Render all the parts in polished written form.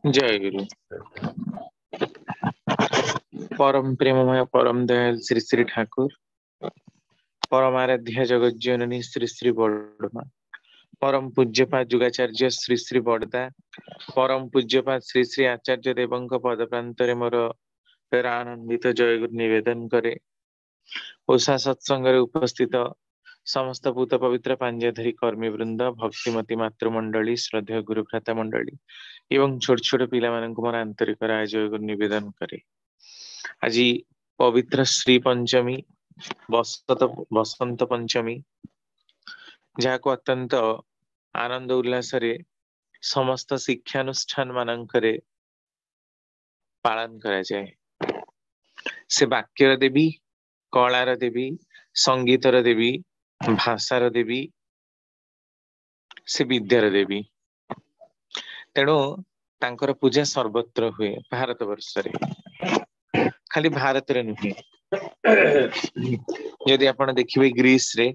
जय गुरु। परम प्रेममय परम दयाल श्री श्री ठाकुर, परम आराध्य जगत जननी श्री श्री बड़मा, परम पूज्यपाद जुगाचार्य श्री श्री बड़दा, परम पूज्यपाद श्री श्री आचार्य देवଙ୍କ पद प्रांतरे मोर आनंदित जय गुरु निवेदन करे। ओषा सत्संग उपस्थित समस्त भूत पवित्र पांजधरी कर्मी वृंद, भक्तिमती मातृमंडली, श्रद्धेय गुरुभ्राता मंडली एवं छोट छोट पिला मानक मोर आंतरिक राय जय गुरु निवेदन करे। आज पवित्र श्री पंचमी बसंत पंचमी, जहाँ को अत्यंत आनंद उल्लास रे समस्त शिक्षानुष्ठान मानकरे पालन करा जाए। से वाक्यर देवी, कलार देवी, संगीतर देवी, भाषार देवी, से विद्यार देवी। तेणु तांकर पूजा सर्वत्र हुए भारत वर्ष रे, खाली भारत रे नुहे। यदि आपण देखिबे ग्रीस रे,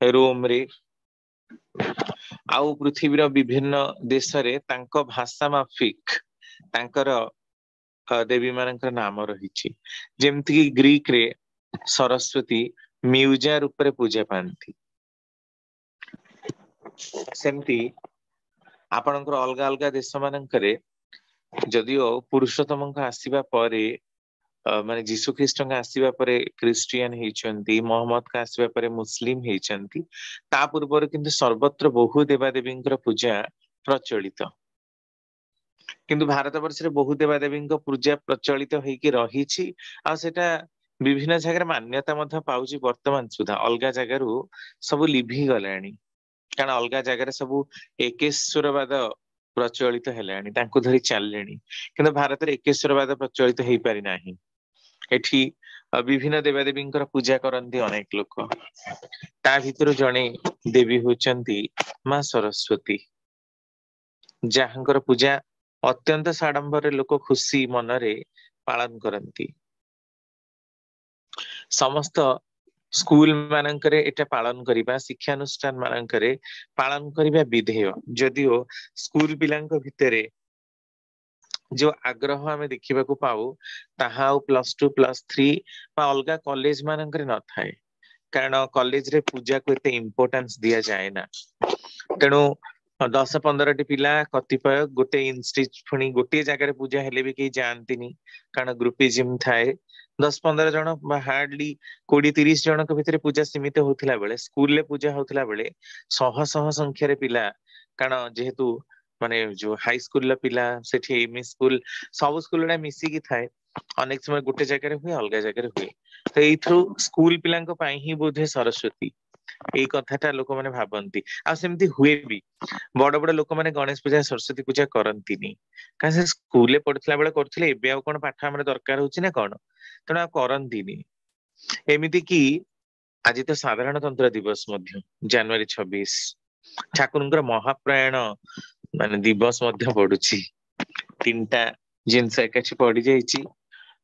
रोम रे, आउ पृथ्वीर विभिन्न देश रे तांको भाषा माफिक तांकर देवी मानकर नाम रही। जेमती कि ग्रीक रे सरस्वती म्यूजा रूप रे पूजा पाती, सेमती आपणकर अलगा अलगा देश मानकरे जदिओ पुरुषोत्तम आसीबा परे माने जीशु ख्रीष्ट आसीबा परे क्रिश्चियन हेचंती, मोहम्मद का आसीबा परे मुस्लिम हेचंती, ता पूर्वर किंतु सर्वत्र बहु देवादेवींकर पूजा प्रचलित। किंतु भारत वर्ष रे बहु देवादेवींक पूजा प्रचलित होइकी रहिछि। आ सेटा विभिन्न जगह मान्यता मध्य पाउछि। वर्तमान सुधा अलगा जगह सब लिभि गलानी, कारण अलगा जगह सब एकेश्वरवाद प्रचलित हेलानी, तांको धरी चललेनी। किंतु भारत रे एकेश्वरवाद प्रचलित हेइ पारि नाही। एठी विभिन्न देवादेवींकर पूजा करନ୍ତି अनेक लोक। ता भितर जणे देवी होचंती मां सरस्वती, जहाँकर पूजा अत्यंत साडंबर लोक खुशी मनरे पालन करती। समस्त स्कूल मानकरे एटा पालन करिबा, शिक्षानुष्ठान मानकरे पालन करिबा विधेय। जदिओ स्कूल पिलांक भितरे जो आग्रह आमे देखिबा को पाऊ, ताहा +2 +3 बा अलगा कॉलेज मानकरे न थाए, कारण कॉलेज रे पूजा को एते इंपोर्टेंस दिया जाए ना। तेणु 10-15 टी पिला कतिपय गोटे पुणी गोटे जगह पूजा हेले भी कहीं जाती, कारण ग्रुपिज्म थाए। 10-15 जन हार्डली 20-30 जन भितर पूजा सीमित होता बेले, स्कूल पूजा होता बेले शह शह संख्यार पिला, कारण जेहेतु माने जो हाई स्कूल पिला सेठी एमई स्कूल सब स्कूल मिसिकी थाए, अनेक समय गोटे जगह हुए अलग जगह हुए। तो ये स्कूल पिलांक पई ही बोधे सरस्वती एई कथाटा लोक माने भाबंती। आ सेमती हुए भी बड़ बड़ लोक माने गणेश पूजा सरस्वती पूजा करंतीनी, कारण से स्कूल पढ़ुतला बेले करथिले, एबे आ कोन पाठ हमरे दरकार होची ना कोन, तेणु आ करंतीनी। एमिति कि आज तो साधारणतंत्र दिवस मध्य जनवरी 26 ठाकुरंकर महाप्रयाण माने दिवस मध्य पड़ुची। 3टा जिनस एकाठी पड़ी जाइची,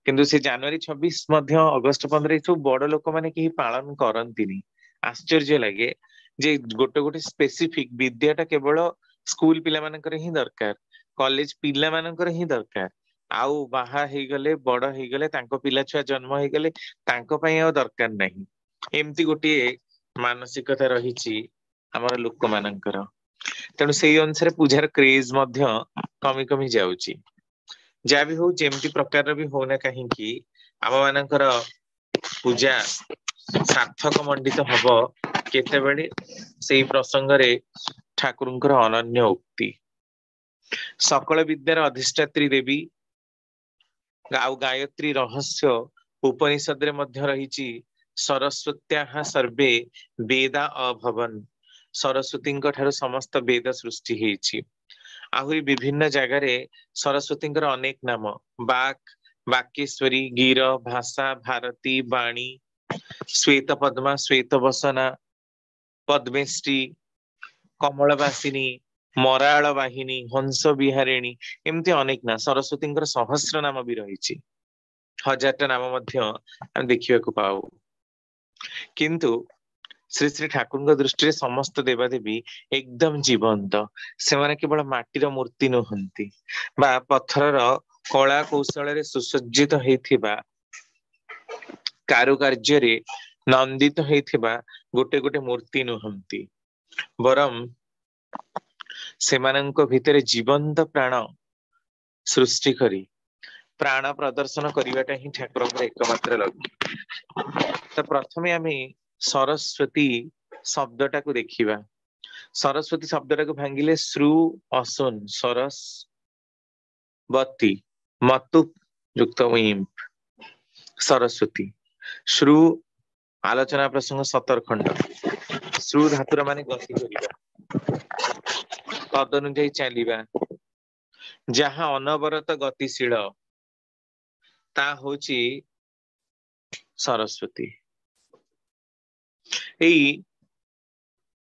किंतु से जनवरी 26 मध्य अगस्त 15 सब बड़ लोक माने केही पालन करंतीनी। आश्चर्य लगे जे गोटे गोटे स्पेसिफिक विद्याटा केवल स्कूल पिला मानकर ही दरकार, कॉलेज पिला मानकर ही दरकार। आउ बाहा हे गले बड़ हे गले तांको पिला छुआ जन्म हे गले तांको पई आ दरकार नहीं। एमती गोटे मानसिकता रहिची हमर लोक मानकर। तेणु सेई अनुसार पूजार क्रेज मध्य कमी कमी जाउची। जा भी हो जेमती प्रकार भी हो ना कहीं की आम मानकर पूजा सार्थक मंडित हब केतेबेले सेई प्रसंग रे ठाकुरंकर अनन्य उक्ति। सकल विद्यार अधिष्ठात्री देवी आउ गायत्री रहस्य उपनिषद रे मध्य रहिची। सरस्वत्याः सर्वे वेदा अभवन, सरस्वती ठारू समस्त वेद सृष्टि हेछि। आहुरी विभिन्न जगह रे सरस्वती अनेक नाम, बाक, बाकेश्वरी, गिर, भाषा, भारती, वाणी, श्वेत पद्मा, श्वेत वसना, पद्मेश्री, कमलवासिनी, मराल वाहिनी, हंस विहारिणी, एमती अनेक ना सरस्वती सहस्र नाम भी रही। 1000टा नाम मध्य हम देखा पाऊ। किंतु श्री श्री ठाकुर दृष्टि समस्त देवादेवी एकदम जीवंत से केवल माटीर मूर्ति नुहंती बा पत्थर कला कौशल सुसज्जित होइथिबा कारुकार्य नंदित होइथिबा गोटे गोटे मूर्ति नुहंती बरम सेमानंक भितरे जीवंत प्राण सृष्टि करी प्राण प्रदर्शन करवाटा ही ठाकुर एकमात्र लक्ष्य। तो प्रथमे आम सरस्वती शब्दटा को देखिबा। सरस्वती शब्दटा को भांगिले श्रु असुन सरस वती मतु युक्त इम्प सरस्वती श्रु आलोचना प्रसंग 17 खंड श्रु धातुर माने गति करिबा तदनुଯାୟୀ चलिबा जहाँ अनवरत गतिशील ता होची सरस्वती। एई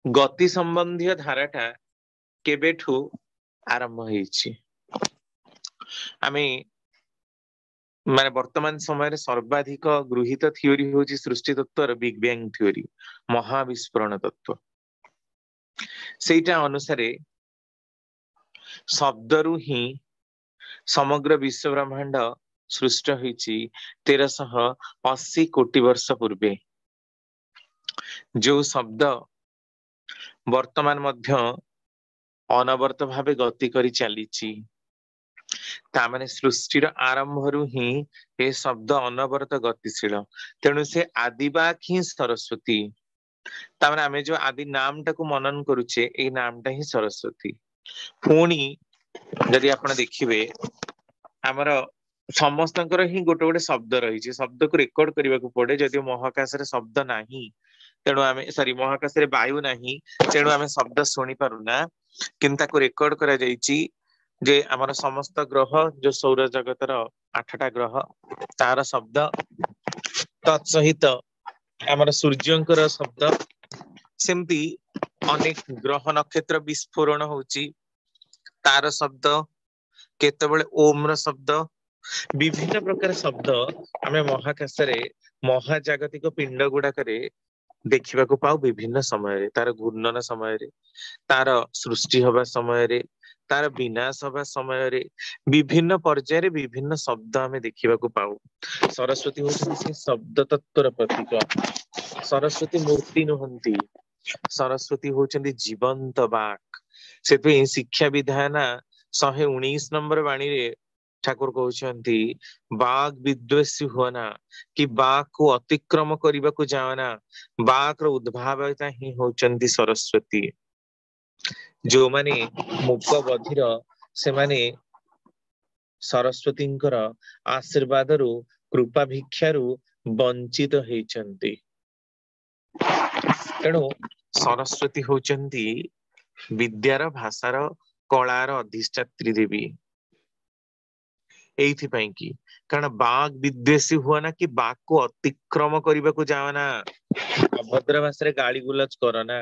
गति संबंधी धाराटा केबेठू आरंभ होईची आमे माने वर्तमान समय सर्वाधिक गृहीत थियोरी होची सृष्टि तत्वर बिग बैंग थियोरी महाविस्फोरण तत्व। सेटा अनुसारे शब्दरू ही समग्र विश्व ब्रह्मांड सृष्ट होईची 1380 कोटी वर्ष पूर्वे। जो शब्द वर्तमान मध्य अनवर्त भावे गति करी चलीची तामाने सृष्टिर आरंभरू ही ए शब्द अनवरत गतिशील तेणु से आदिवाक ही सरस्वती तामाने आमे जो आदि नाम टाकू मनन करूचे ए नामटा ही सरस्वती। पुणी जदि आपण देखिबे हमर समस्तंकर ही गोटे गोटे शब्द रही शब्द को रेकर्ड करने को पड़े जदि महाकाश रे शब्द नाही तेणु आमे सॉरी महाकाश रे वायु नाही तेणु आमे शब्द सुनी पारुना किंतु ताको रेकर्ड करा जाईची जे हमर समस्त ग्रह जो सौर जगतर 8टा ग्रह तार शब्द तत्सहित हमर सूर्यंकर शब्द सेमती अनेक ग्रह नक्षत्र विस्फोरण होची तार शब्द केतबेले ओम र शब्द विभिन्न प्रकार शब्द आमे महाकाश रे महाजागतिक पिंड गुड़ाक देखा पाऊ विभिन्न समय तार घूर्णन समय तार सृष्टि हवा समय तार विनाश हवा समय विभिन्न पर्यायर विभिन्न शब्द आमे देखा पाऊ। सरस्वती होती शब्द तत्वर प्रतीक। सरस्वती मूर्ति नुहंती सरस्वती होती जीवंत बाक से शिक्षा विधान 119 नंबर वाणी रे ठाकुर कहते बाघ विद्वेषी हुआ कि बाघ को अतिक्रम करने को जाना बाघ रो उद्भावता ही होचंती सरस्वती। जो माने मूक बधिर से माने सरस्वतींकर आशीर्वाद रु कृपा भिक्षारु वंचित होइचंती। तेणु सरस्वती होचंती विद्यार भाषार कलार अधिष्ठात्री देवी। एइथिपाई कि कारण बाघ विद्वेषी हुआ ना कि बाघ को अतिक्रम करने को जाओना अभद्र भाषा गाली गुलज करना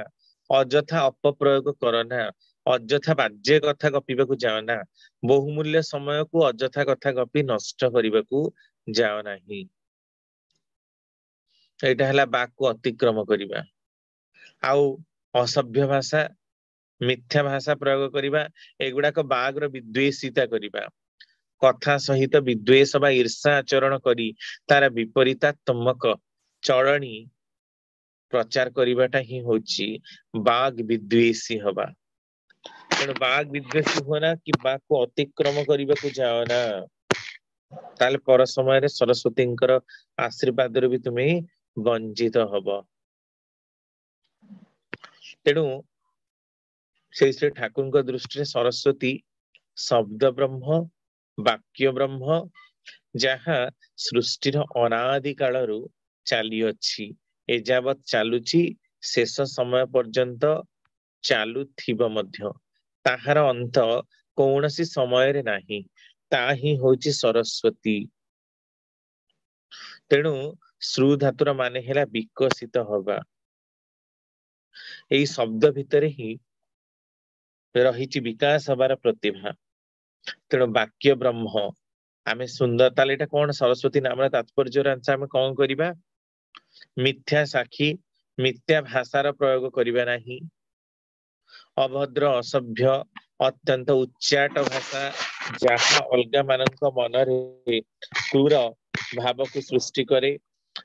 अजथा अपप्रयोग करना अजथा बाज्य कथा गपीबा को जाओना बहुमूल्य समय को अजथा कथा गपी नष्ट करने को जाओ नहीं। एटा हला बाघ को अतिक्रम करवा आउ असभ्य भाषा मिथ्या भाषा प्रयोग करवा एगुड़ाक बाघ रो विद्वेषिता करवा कथा सहित विद्वेष बा ईर्षा आचरण करी तार विपरीतात्मक चलनी प्रचार करवाटा ही होची बाघ विद्वेषी हवा। तेणु बाघ विद्वेषी होना कि बाघ को अतिक्रम करने को जाओना ताले पर समय सरस्वतींकर आशीर्वाद भी तुम्हें वंचित हब। तेणु श्री ठाकुर दृष्टि सरस्वती शब्द ब्रह्म वाक्य ब्रह्म जहाँ सृष्टिर अनादि कालरू चली अच्छी एजावत चालुची शेष समय पर्यंत चालुथिबो मध्य ताहार अंत कौनसी समय रे नाही ताही होची सरस्वती। तेणु श्रु धातुर माने हेला विकसित हवा। एई शब्द भितरे ही रहिची विकास हबार प्रतिभा। तेणु वाक्य ब्रह्म आमे सुंदर ताले एटा कोन सरस्वती नाम तात्पर्य आमे कौन करिबा मिथ्या साक्षी मिथ्या भाषार प्रयोग करिबा नाही, अभद्र असभ्य अत्यंत उच्चाट भाषा जहाँ अलगा मानक मनरे क्रूर भाव को सृष्टि करे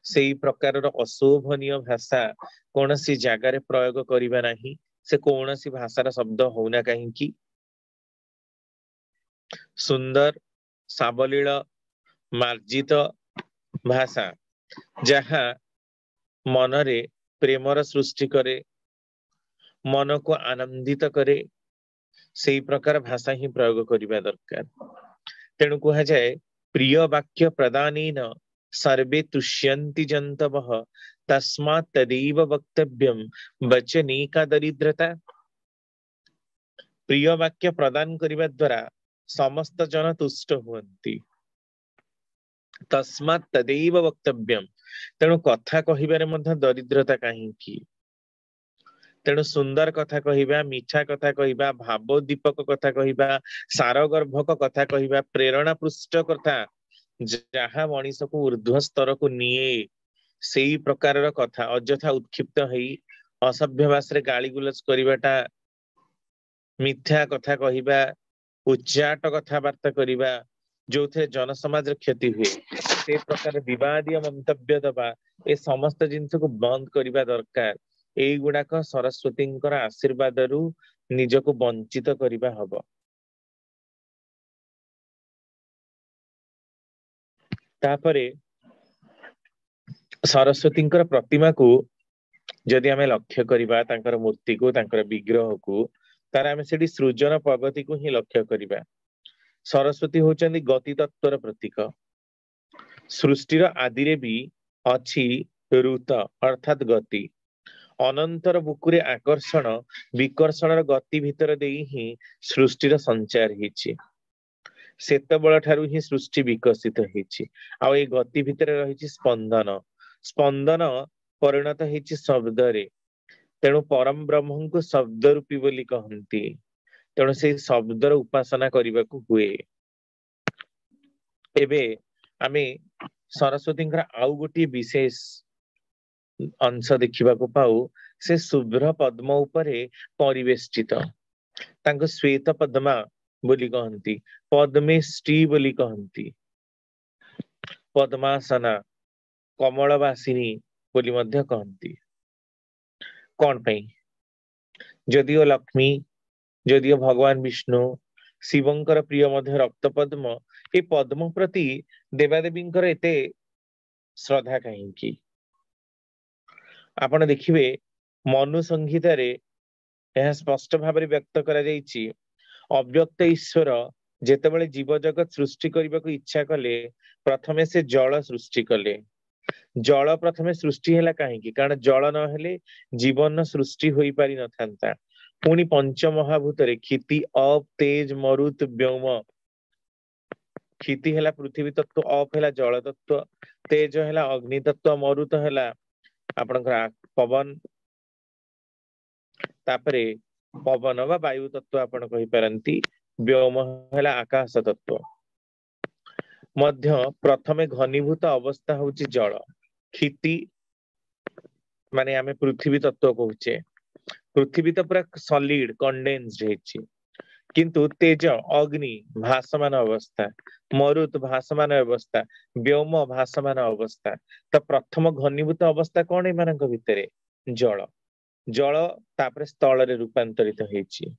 सेई प्रकार अशोभनीय भाषा कौन सी जगार प्रयोग करिबा नाही। से कौन सी भाषार शब्द होना कहीं सुंदर सावलील मार्जित भाषा जहाँ मनरे प्रेमर सृष्टि करे, मन को आनंदित करे, से प्रकार भाषा ही प्रयोग करिबा दरकार। तेणु कहा जाए प्रिय वाक्य प्रदानेन सर्वे तुष्यन्ति जन्तवः तस्मात् तदेव वक्तव्यम वचने का दरिद्रता। प्रिय वाक्य प्रदान करिबा द्वारा समस्त जन तुष्ट हुअन्ति, तस्मात् तदेव वक्तव्यम। तेणु कथा कहिबारे मध्य दरिद्रता काहींकी। तेणु सुंदर कथा कहिबा, मीठा कथा कहिबा, भावोद्दीपक कथा कहिबा, सारगर्भक कथा कहिबा, प्रेरणा पृष्ठ कथा जहाँ मनीष को ऊर्ध्व स्तर को निये सेई प्रकार कथा अଯଥା उत्क्षिप्त हई असभ्य भाषा गाली गुलज करिबाटा, मिथ्या कथा कहिबा, उच्चाट कथबार्ता करिबा जो थे जन समाज क्षति हुए से प्रकार विवादीय मंतव्य दबा ए समस्त जिनस को बंद करिबा दरकार। एई गुडाक सरस्वतींकर आशीर्वाद रु निजको वंचित करिबा हबो। तापरे सरस्वतींकर प्रतिमा को जदि आमे लक्ष्य करिबा, तांकर मूर्ति को, तांकर विग्रह को, तार आमे सेठी सृजन प्रगति को ही लक्ष्य करिबा। सरस्वती होचंदी गति तत्वर प्रतीक। सृष्टिर आदि रे भी अछि ऋत अर्थात गति। अनंतर बुकुरे आकर्षण विकर्षण गति भितर देई ही सृष्टिर संचार हिची। सेतबेल ठारू ही सृष्टि विकसित हिची। आ ए गति भितर रहिची स्पंदन। स्पंदन परिणत हिची शब्द रे। तेणु परम ब्रह्म को शब्द रूपी बोली कहंती। तेणु से शब्दर उपासना करने को हुए। एबे आमे सरस्वती आउ गोटे विशेष अंश देखा पाऊ। से शुभ्र पद्म उपरे परिवेष्टित तांको श्वेत पद्मा बोली कहंती, पद्मेष्टि बोली कहंती, पद्मासना कमलवासिनी बोली मध्य कहंती। कौन पई? जदिओ लक्ष्मी, जदिओ भगवान विष्णु शिवंकर प्रिय मध्य रक्त पद्म, ए पद्म प्रति देवादेवींकर एते श्रद्धा कहीं। आपण देखिबे मनु संहिता रे यह स्पष्ट भाव में व्यक्त करा जायछि। अव्यक्त ईश्वर जेतेबेले जीव जगत सृष्टि करने को इच्छा कले प्रथमे से जल सृष्टि कले। जल प्रथमे सृष्टि हैला कहीं कारण जल न हेले जीवन सृष्टि होई पारि न थांता। पुणी पंच महाभूत रे क्षिति अप तेज मरुत व्योम। क्षिति हैला पृथ्वी तत्व, अप हैला जल तत्व, तेज हैला अग्नि तत्व, मरुत हैला आपनकर पवन, तापरे पवन वा वायु तत्व आपण कहि पारंती, व्योम हैला आकाश तत्व। मध्य प्रथमे घनीभूत अवस्था होची जल। क्षिति माने आमे पृथ्वी तत्व कहूचे। पृथ्वी तो पूरा सॉलिड कंडेन्स्ड हेछि, किंतु तेज अग्नि भासमान अवस्था, मरुत भासमान अवस्था, व्योम भासमान अवस्था। तो प्रथम घनीभूत अवस्था कौन है मानक भितरे? जल। जल तापरे स्थल रे रूपांतरित हेछि।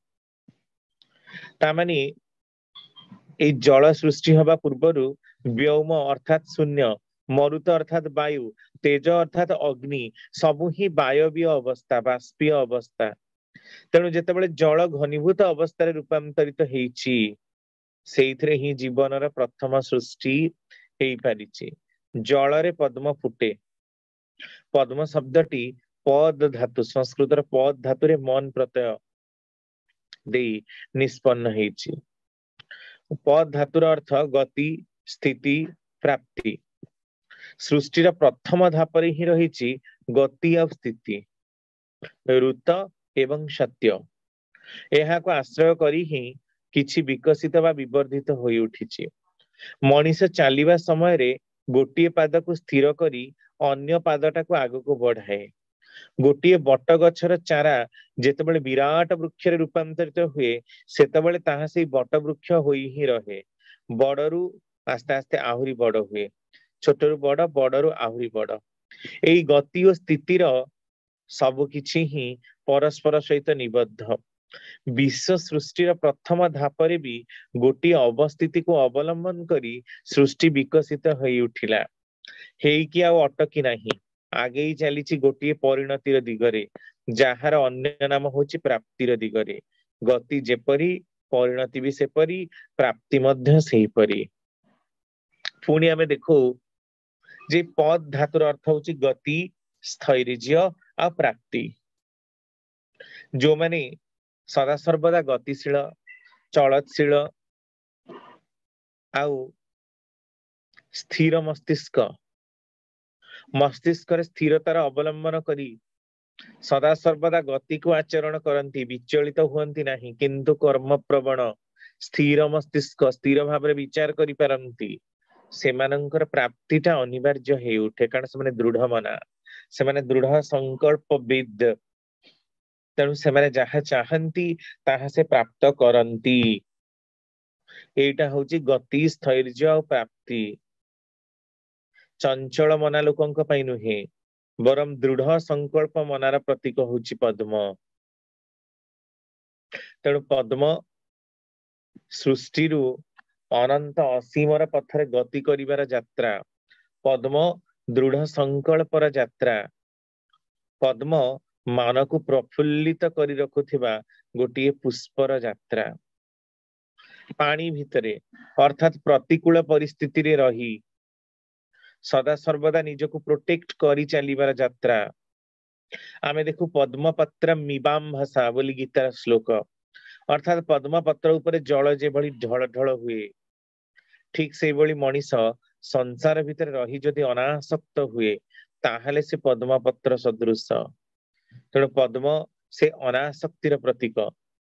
तामानी ए जल सृष्टि हवा पूर्वरु व्योम अर्थात शून्य, मरुत अर्थात वायु, तेज अर्थात अग्नि सबु ही वायवीय अवस्था, बाष्पीय अवस्था। तेणु जेतेबेले जल घनीभूत अवस्था रे रूपांतरित हेछि सेइथरे ही जीवनर प्रथम सृष्टि हेई पारिछि। जल रे पद्म फुटे। पद्म शब्दटी पद धातु, संस्कृतर पद धातु रे मन प्रत्यय देई निष्पन्न हेछि। पद धातुर अर्थ गति, स्थिति, प्राप्ति। सृष्टिर प्रथम धापरे ही रहिछि गति और स्थिति, ऋत एवं सत्य। एहा को आश्रय करी ही किछि विकसित वा विवर्धित होई उठिछि। मनीष चलिबा समय रे गोटिए पाद को स्थिर करी अन्य पादटा को आगु को बढ़ाए। गोटे बट गछर चारा जेतेबेले विराट वृक्ष रूपांतरित हुए सेतेबेले ताहा से बट वृक्ष होई ही रहे। बड़रू आस्ते आस्ते आहुरी बड़ हुए, छोटरू बड़, बड़रू आहुरी बड़। एई गति और स्थितिर सब किछि ही परस्पर सहित निबद्ध। विश्व सृष्टिर प्रथम धापरे भी गोटे अवस्थिति को अवलंबन करी सृष्टि विकसित होई उठिला। हेइकी आउ अटकी नाही, आगे चलीछि गोटे परिणतिर दिगरे, जहार अन्य नाम होछि प्राप्तिर दिगरे। गति जेपरी परिणति भी सेपरी, प्राप्ति मध्य सेहीपरी। पुणी आमे देखो जे पद धातुर अर्थ होछि गति, स्थैर्य आ प्राप्ति। जो माने सदा सर्वदा गतिशील, चलतशील आउ स्थिर मस्तिष्क, मस्तिष्क स्थिरतार अवलंबन करी सदा सर्वदा गति को आचरण करती, विचलित हुअन्ति नाही, किंतु कर्म प्रवण स्थिर मस्तिष्क स्थिर भाव विचार करि पारंती, सेमानंकर प्राप्तिटा अनिवार्य हे उठे। कारण से दृढ़ मना, से दृढ़ संकल्पविद, तेणु से जहा चाहती ताहा से प्राप्त करती। एटा होची गति, स्थैर्य और प्राप्ति। चंचल मना लोकंक पई नुहे, बरम दृढ़ संकल्प मनार प्रतीक होची पद्म। तेणु पद्म सृष्टि अनंत असीमर पथरे गति करिवार यात्रा, पद्म दृढ़ संकल्पर यात्रा, पद्म मन को प्रफुल्लित करी रखुथिबा गोटे पुष्पर यात्रा। पानी भितरे अर्थात प्रतिकूल परिस्थिति रे रही सदा सर्वदा निजको प्रोटेक्ट करी चलीबार यात्रा। आमे देखु पद्मपत्र मिबाम भाषा बोली गीतार श्लोक, अर्थात पद्मपत्र उपरे जल जे भली ढळ ढळ हुए, ठीक से भली मनीष संसार भितर रही जदि अनासक्त हुए ताहले से पद्मपत्र सदृश। तेणु पद्म से अनासक्तिर प्रतीक,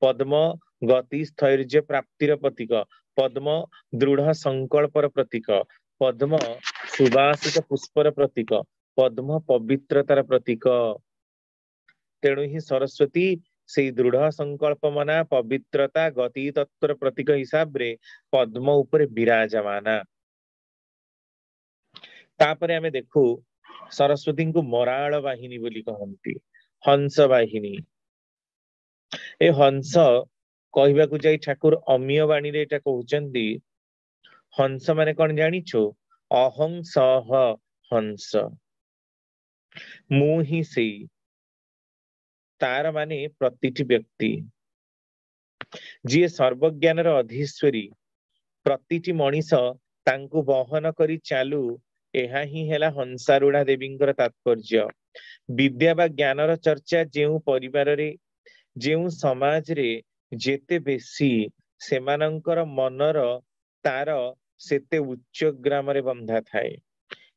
पद्म गति स्थैर्य प्राप्तिर प्रतीक, पद्म दृढ़ संकल्पर प्रतीक, पद्म सुवासित पुष्पर प्रतीक, पद्म पवित्रतार प्रतीक। तेणु ही सरस्वती से दृढ़ संकल्प मना पवित्रता गति तत्वर प्रतीक हिसाब रे पद्म उपरे विराजमाना। तापरे आमे देखु सरस्वती को मराल वाहिनी बोली कहंती, हंस वाहिनी। ए हंस कहवा को जाई ठाकुर अमीय वाणी रे एटा कहउचंदी, हंस माने कौन जानिछो, अहं सह हंस, मु ही सेई। तार माने प्रतिटी व्यक्ति जी सर्वज्ञान अधीश्वरी, प्रतिटी मनीष तांकु बहन करी चालू, एहा ही हेला हंसारूढ़ा देवींकर तात्पर्य। विद्या बा ज्ञानर चर्चा जेउ परिवार रे जेउ समाज रे जेते बेसी सेमानंकर मनर तार सेते उच्च ग्राम रे बंधा थाए।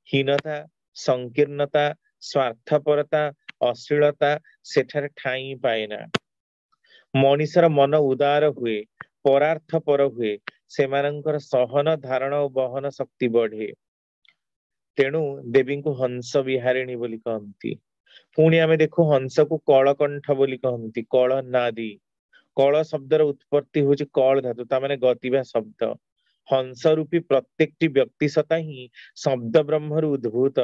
हीनता, संकीर्णता, स्वार्थपरता, अश्लीलता सेठारे ठाई पाएना। मनीषर मन उदार हुए, परार्थ पर हुए, सेमानंकर सहन धारण और बहन शक्ति बढ़े। तेणु देवी को हंस विहारिणी बोली कहती। पुणी आमे देखो हंस को कलकंठ बोली कहती, कल नादी। कल शब्दर उत्पत्ति होची कल धातु, ता माने गतिबा शब्द। हंस रूपी प्रत्येकटी व्यक्ति सत्ता ही शब्द ब्रह्मरु उद्भूत।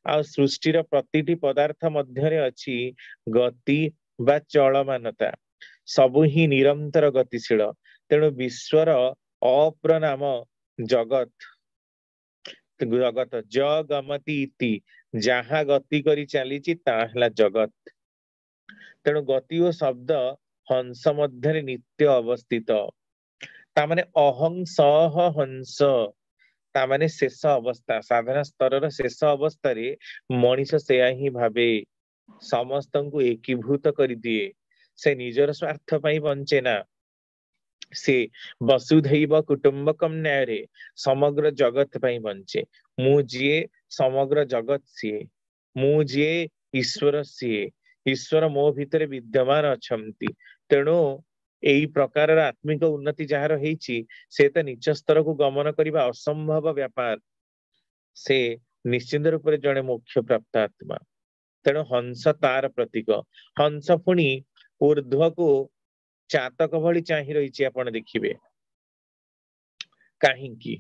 आ सृष्टिर प्रतिटी पदार्थ मध्यरे अछि गति बा चलमानता, सबु ही निरंतर गतिशील। तेणु विश्वर अप्रनाम जगत, जगत जगमति इति, जहा गति करी चलीची ताहला जगत। तेणु गति और शब्द हंस मध्यरे नित्य अवस्थित। तामाने अहं सह हंस, तामाने शेष अवस्था, साधारण स्तर शेष अवस्था रे मनीष सेया ही भावे, समस्तंकु एकीभूत करी दिए। से निजर स्वार्थ पाई बंचे ना, से वसुधैव कुटुंबकम न्याय रे समग्र जगत पाई बंचे। मु जिए समग्र जगत सिए, मु जिए ईश्वर सिए, ईश्वर मो भितरे विद्यमान अछंती। तेणु एई प्रकार आत्मिक उन्नति जार हेची से तो नीच स्तर को गमन करिबा असंभव व्यापार। से निश्चित रूप से जड़े मोक्ष प्राप्त आत्मा। तेणु हंस तार प्रतीक। हंस पुणी ऊर्ध्व को चातक भली चाहि रही आपण देखिए कहीं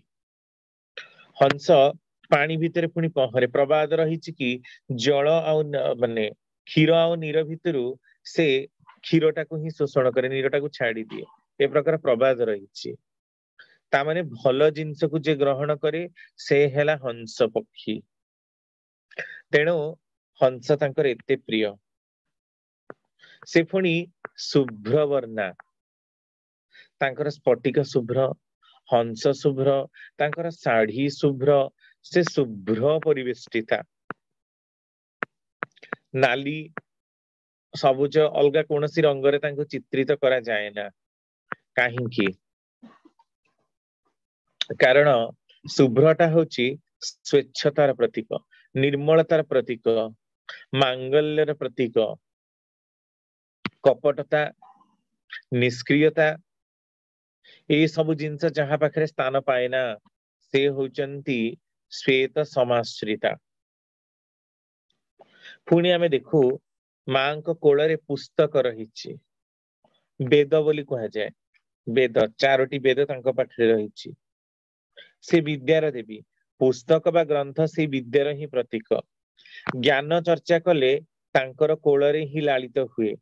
हंस पानी भितर पुणी पहरे प्रबाद रही कि जल माने क्षीर आ नीर भितर से क्षीरटा को ही शोषण करे नीरटा को छाड़ी दिए ए प्रकार प्रबाद रही तामाने भल जिनस को जे ग्रहण करे से हेला हंस पक्षी। तेणु हंस तांकर एते प्रिय। से पुणी शुभ्र वर्णा तांकर स्फटिक शुभ्र हंस शुभ्र तांकर शाढ़ी शुभ्र से शुभ्र परिवेष्टिता नाली सबुज अलगा कौन सी रंगरे तांको चित्रित करा जाए ना कहीं कारण शुभ्रता होची स्वच्छतार प्रतीक निर्मलतार प्रतीक मांगल्यर प्रतीक कपटता निष्क्रियता ये सब जिनस जहाँ पाखे स्थान पाए ना से होचंती श्वेत समाश्रिता। पुणी आमे देखू मां को कोଳରେ पुस्तक रही वेद बोली कह जाए वेद चारोटी वेद तांको पाखरे रही से विद्यार देवी पुस्तक बा ग्रंथ से विद्यार ही प्रतीक ज्ञान चर्चा कले तांकर कोଳରେ ही लालित हुए।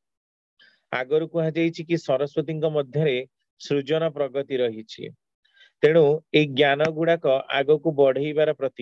आगरु कह जाइछि कि सरस्वती मध्य सृजन प्रगति रही तेणु ए ज्ञान गुड़ाक आग को बढ़ेबार प्रतीक।